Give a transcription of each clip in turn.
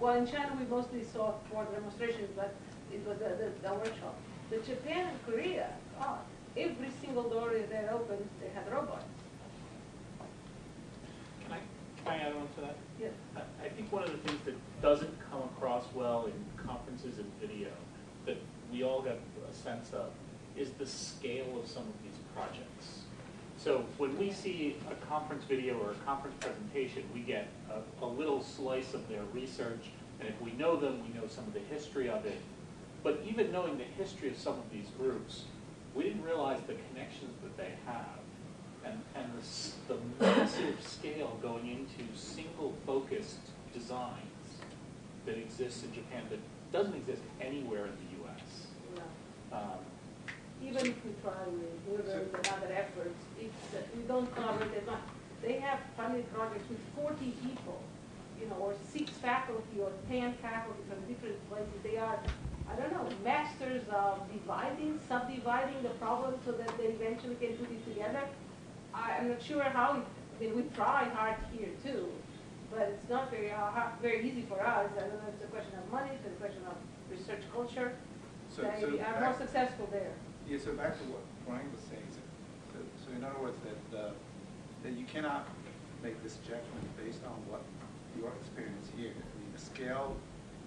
Well, in China we mostly saw it for demonstrations, but it was the workshop. But Japan and Korea, God, every single door that opened, they had robots. Can I add on to that? Yes. I think one of the things that doesn't come across well in conferences and video that we all get a sense of is the scale of some of these projects. So when we see a conference video or a conference presentation, we get a little slice of their research, and if we know them, we know some of the history of it. But even knowing the history of some of these groups, we didn't realize the connections that they have and the massive scale going into single-focused designs that exists in Japan that doesn't exist anywhere in the U.S. No. Even if we try with other efforts, we don't cover it much. They have funded projects with 40 people, you know, or 6 faculty or 10 faculty from different places. They are, I don't know, masters of subdividing the problem so that they eventually can put it together. I'm not sure how, I mean, we try hard here too, but it's not very easy for us. I don't know if it's a question of money, it's a question of research culture. They are more successful there. Yeah, so back to what Brian was saying. So in other words, that you cannot make this judgment based on what your experience here. I mean, the scale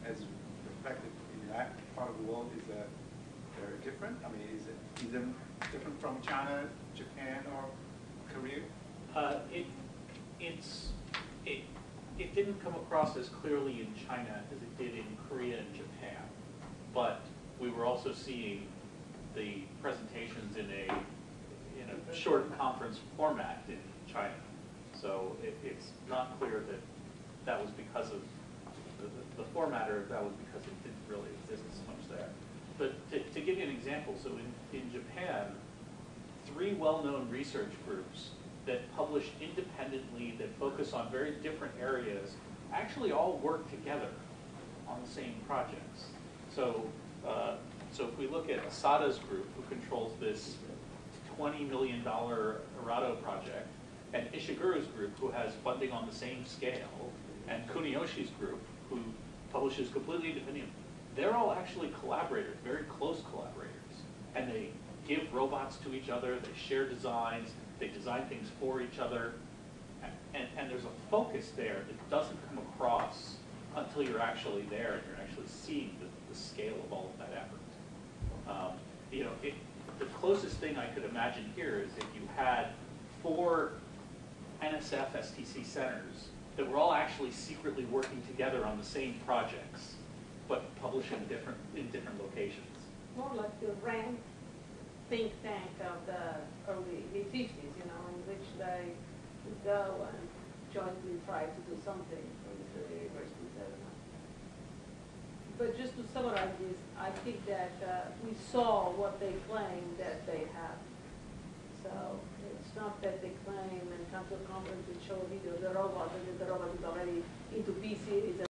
as reflected in that part of the world is very different. I mean, is it different from China, Japan, or Korea? It didn't come across as clearly in China as it did in Korea and Japan, but we were also seeing the presentations in a short conference format in China. So it's not clear that that was because of the format, or that was because it didn't really exist as much there. But to give you an example, so in Japan, 3 well-known research groups that publish independently, that focus on very different areas, actually all work together on the same projects. So if we look at Asada's group, who controls this $20 million Arado project, and Ishiguro's group, who has funding on the same scale, and Kuniyoshi's group, who publishes completely independent, they're all actually collaborators, very close collaborators. And they give robots to each other, they share designs, they design things for each other, and there's a focus there that doesn't come across until you're actually there and you're actually seeing the scale of all of that effort. You know, the closest thing I could imagine here is if you had 4 NSF STC centers that were all actually secretly working together on the same projects, but publishing in different locations. More like the RAND think tank of the early mid-50s, you know, in which they would go and jointly try to do something for the universities. I don't know. But just to summarize this, I think that we saw what they claim that they have. So it's not that they claim and come to a conference and show a video of the robot, and the robot is already into PCs and